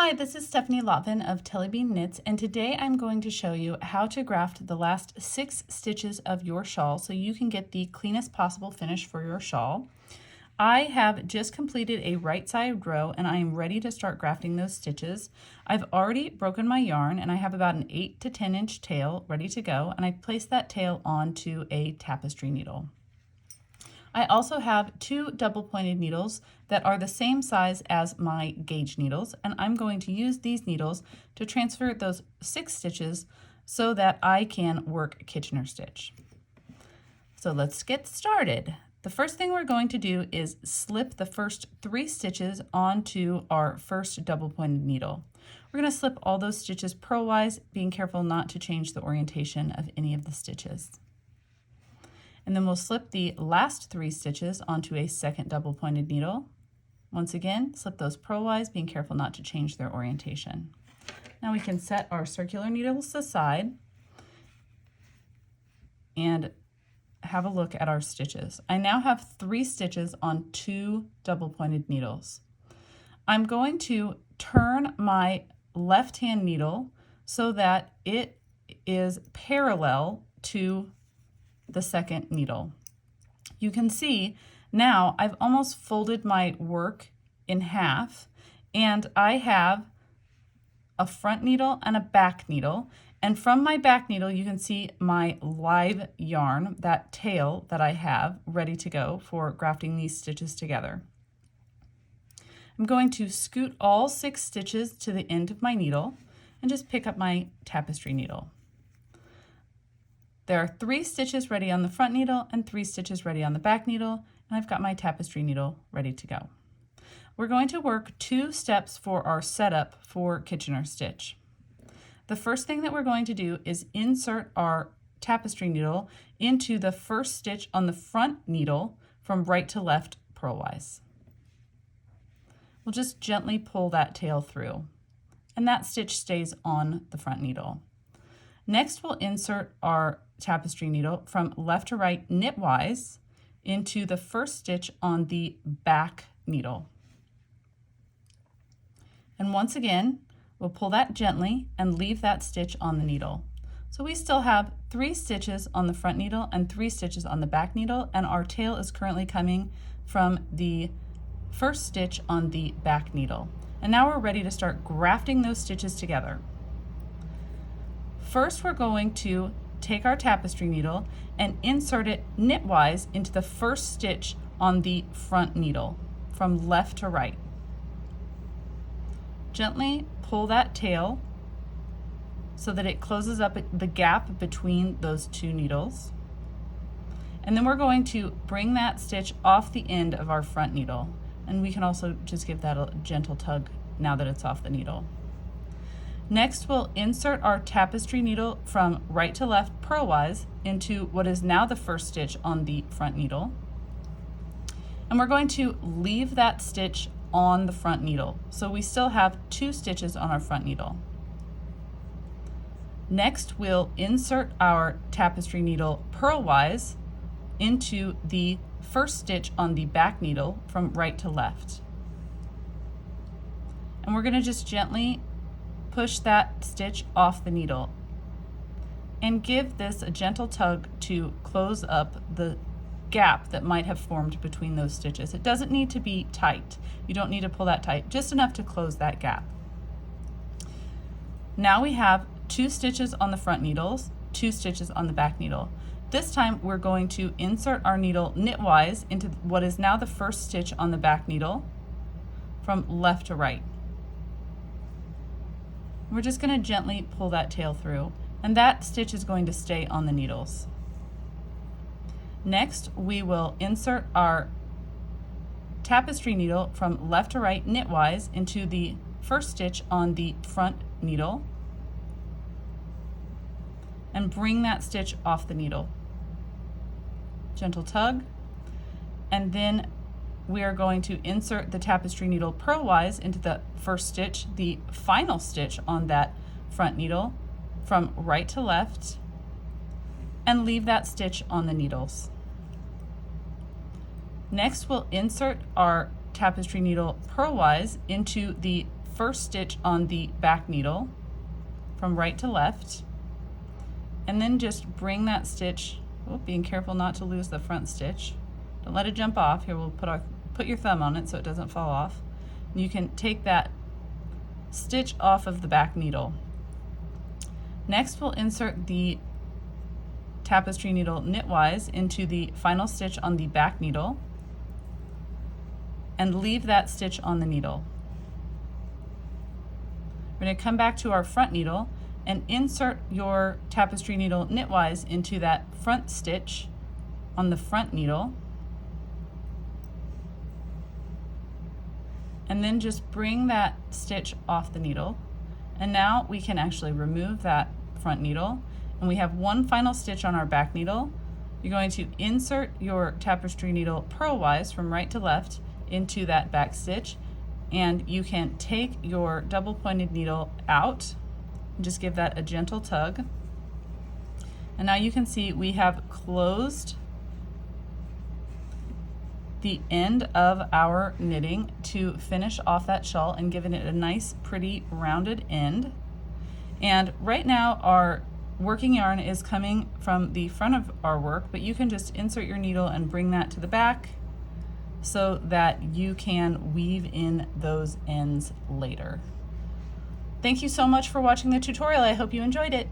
Hi, this is Stephanie Lotvin of Tellybean Knits, and today I'm going to show you how to graft the last 6 stitches of your shawl so you can get the cleanest possible finish for your shawl. I have just completed a right side row and I am ready to start grafting those stitches. I've already broken my yarn and I have about an 8 to 10 inch tail ready to go, and I placed that tail onto a tapestry needle. I also have 2 double pointed needles that are the same size as my gauge needles, and I'm going to use these needles to transfer those 6 stitches so that I can work Kitchener stitch. So let's get started. The first thing we're going to do is slip the first 3 stitches onto our first double pointed needle. We're going to slip all those stitches purlwise, being careful not to change the orientation of any of the stitches. And then we'll slip the last 3 stitches onto a second double pointed needle. Once again, slip those purlwise, being careful not to change their orientation. Now we can set our circular needles aside and have a look at our stitches. I now have 3 stitches on 2 double pointed needles. I'm going to turn my left hand needle so that it is parallel to the second needle. You can see now I've almost folded my work in half, and I have a front needle and a back needle, and from my back needle you can see my live yarn, that tail that I have ready to go for grafting these stitches together. I'm going to scoot all 6 stitches to the end of my needle and just pick up my tapestry needle. There are 3 stitches ready on the front needle and 3 stitches ready on the back needle, and I've got my tapestry needle ready to go. We're going to work 2 steps for our setup for Kitchener stitch. The first thing that we're going to do is insert our tapestry needle into the first stitch on the front needle from right to left purlwise. We'll just gently pull that tail through, and that stitch stays on the front needle. Next, we'll insert our tapestry needle from left to right knitwise into the first stitch on the back needle. And once again, we'll pull that gently and leave that stitch on the needle. So we still have 3 stitches on the front needle and 3 stitches on the back needle, and our tail is currently coming from the first stitch on the back needle. And now we're ready to start grafting those stitches together. First, we're going to take our tapestry needle and insert it knitwise into the first stitch on the front needle from left to right. Gently pull that tail so that it closes up the gap between those 2 needles. And then we're going to bring that stitch off the end of our front needle. And we can also just give that a gentle tug now that it's off the needle. Next, we'll insert our tapestry needle from right to left purlwise into what is now the first stitch on the front needle. And we're going to leave that stitch on the front needle. So we still have 2 stitches on our front needle. Next, we'll insert our tapestry needle purlwise into the first stitch on the back needle from right to left. And we're going to just gently push that stitch off the needle and give this a gentle tug to close up the gap that might have formed between those stitches. It doesn't need to be tight. You don't need to pull that tight, just enough to close that gap. Now we have 2 stitches on the front needles, 2 stitches on the back needle. This time we're going to insert our needle knitwise into what is now the first stitch on the back needle from left to right. We're just going to gently pull that tail through, and that stitch is going to stay on the needles. Next, we will insert our tapestry needle from left to right knitwise into the first stitch on the front needle and bring that stitch off the needle. Gentle tug, and then we are going to insert the tapestry needle purlwise into the first stitch, the final stitch on that front needle from right to left, and leave that stitch on the needles. Next, we'll insert our tapestry needle purlwise into the first stitch on the back needle from right to left, and then just bring that stitch, being careful not to lose the front stitch. Don't let it jump off. Here, we'll put your thumb on it so it doesn't fall off. And you can take that stitch off of the back needle. Next, we'll insert the tapestry needle knitwise into the final stitch on the back needle and leave that stitch on the needle. We're going to come back to our front needle and insert your tapestry needle knitwise into that front stitch on the front needle, and then just bring that stitch off the needle. And now we can actually remove that front needle, and we have one final stitch on our back needle. You're going to insert your tapestry needle purlwise from right to left into that back stitch, and you can take your double pointed needle out and just give that a gentle tug. And now you can see we have closed the end of our knitting to finish off that shawl and given it a nice pretty rounded end. And right now our working yarn is coming from the front of our work, but you can just insert your needle and bring that to the back so that you can weave in those ends later. Thank you so much for watching the tutorial. I hope you enjoyed it.